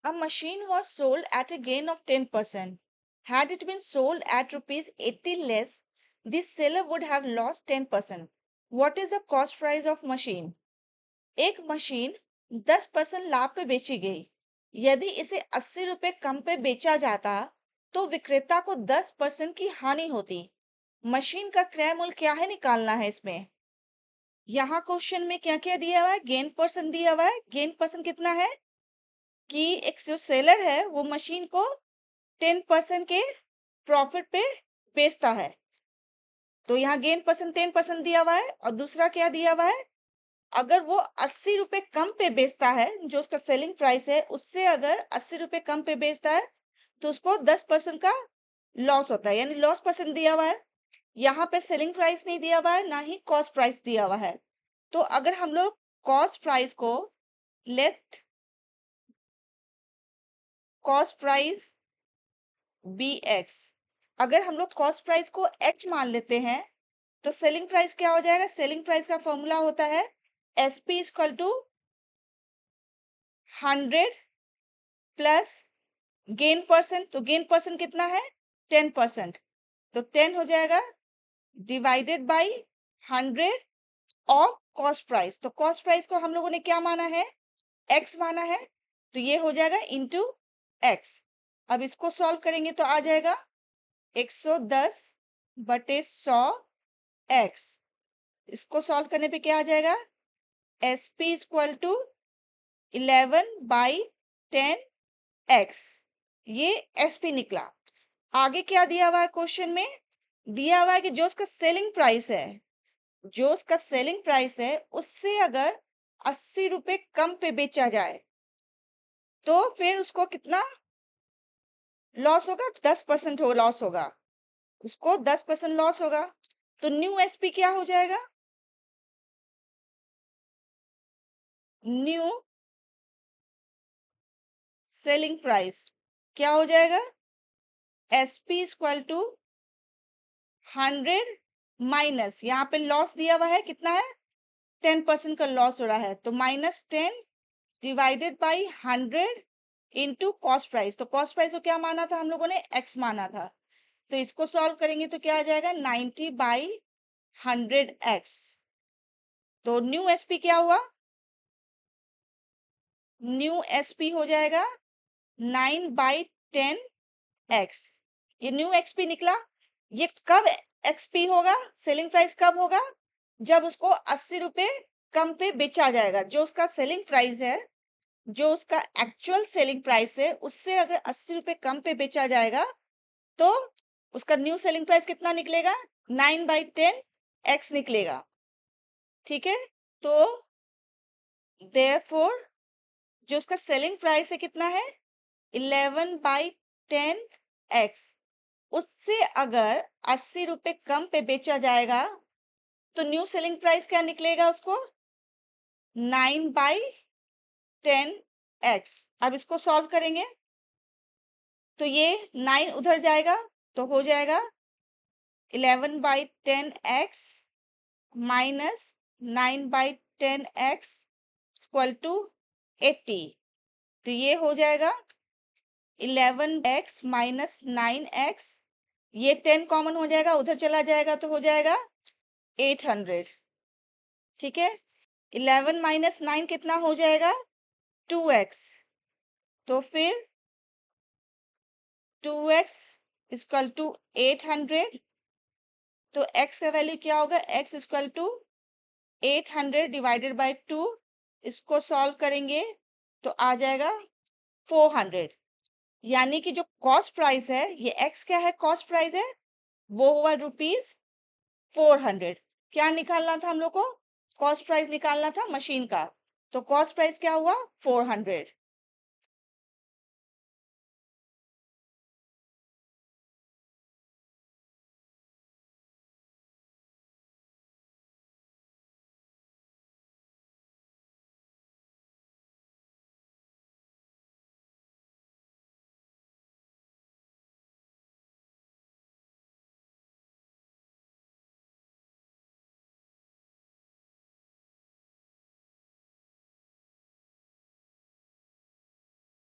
A machine was sold at a gain of 10%. Had it been sold at rupees 80 less, the seller would have lost 10%. What is the cost price of machine? एक machine 10% लाभ पे बेची गई। यदि इसे 80 रुपए कम पे बेचा जाता तो विक्रेता को 10% की हानि होती। मशीन का क्रय मूल्य क्या है निकालना है इसमें। यहाँ क्वेश्चन में क्या क्या दिया हुआ है, गेन पर्सन दिया हुआ है। गेन पर्सन कितना है कि एक जो सेलर है वो मशीन को 10% के प्रॉफिट पे बेचता है, तो यहाँ गेन पर्सन 10% दिया हुआ है। और दूसरा क्या दिया हुआ है, अगर वो 80 रुपए कम पे बेचता है, जो उसका सेलिंग प्राइस है उससे अगर 80 रुपए कम पे बेचता है तो उसको 10% का लॉस होता है, यानी लॉस परसेंट दिया हुआ है। यहाँ पे सेलिंग प्राइस नहीं दिया हुआ है, ना ही कॉस्ट प्राइस दिया हुआ है। तो अगर हम लोग कॉस्ट प्राइस को let cost price be x, अगर हम लोग कॉस्ट प्राइस को एच मान लेते हैं तो सेलिंग प्राइस क्या हो जाएगा। सेलिंग प्राइस का फॉर्मूला होता है S P equal to 100 plus gain percent. तो गेन परसेंट कितना है 10%, तो 10 हो जाएगा divided by 100 of cost price. तो कॉस्ट प्राइस को हम लोगों ने क्या माना है, एक्स माना है, तो ये हो जाएगा इंटू एक्स। अब इसको सॉल्व करेंगे तो आ जाएगा 110 बटे 100 एक्स। इसको सॉल्व करने पे क्या आ जाएगा, S P equal to 11/10 x. ये एस पी निकला। आगे क्या दिया हुआ है क्वेश्चन में, दिया हुआ है कि जो उसका सेलिंग प्राइस है, जो उसका सेलिंग प्राइस है उससे अगर 80 रुपए कम पे बेचा जाए तो फिर उसको कितना लॉस होगा, 10% हो लॉस होगा, उसको 10% लॉस होगा। तो न्यू एसपी क्या हो जाएगा, न्यू सेलिंग प्राइस क्या हो जाएगा, एसपी इक्वल टू 100 माइनस, यहाँ पे लॉस दिया हुआ है कितना है 10% का लॉस हो रहा है, तो -10 divided by 100 into cost price. तो कॉस्ट प्राइस को क्या माना था हम लोगों ने, एक्स माना था। तो इसको सॉल्व करेंगे तो क्या आ जाएगा 90/100 एक्स। तो न्यू एसपी क्या हुआ, न्यू एसपी हो जाएगा 9/10 एक्स। ये न्यू एक्सपी निकला। ये कब एक्सपी होगा, सेलिंग प्राइस कब होगा, जब उसको 80 रुपए कम पे बेचा जाएगा। जो उसका सेलिंग प्राइस है, जो उसका एक्चुअल सेलिंग प्राइस है उससे अगर 80 रुपए कम पे बेचा जाएगा तो उसका न्यू सेलिंग प्राइस कितना निकलेगा, 9/10 एक्स निकलेगा। ठीक है, तो देयरफॉर जो उसका सेलिंग प्राइस है कितना है 11/10 एक्स, उससे अगर 80 रुपए कम पे बेचा जाएगा तो न्यू सेलिंग प्राइस क्या निकलेगा उसको 9/10 एक्स। अब इसको सॉल्व करेंगे तो ये 9 उधर जाएगा तो हो जाएगा 11/10 x minus 9/10 x equal to 80। तो ये हो जाएगा 11 एक्स माइनस 9 एक्स, ये 10 कॉमन हो जाएगा, उधर चला जाएगा तो हो जाएगा 800। ठीक है, 11 माइनस 9 कितना हो जाएगा 2x। तो फिर 2x इक्वल टू 800। तो x का वैल्यू क्या होगा, x equal to 800 divided by 2। इसको सॉल्व करेंगे तो आ जाएगा 400। यानी कि जो कॉस्ट प्राइस है, ये x क्या है कॉस्ट प्राइस है, वो हुआ ₹400। क्या निकालना था हम लोग को, कॉस्ट प्राइस निकालना था मशीन का। तो कॉस्ट प्राइस क्या हुआ 400।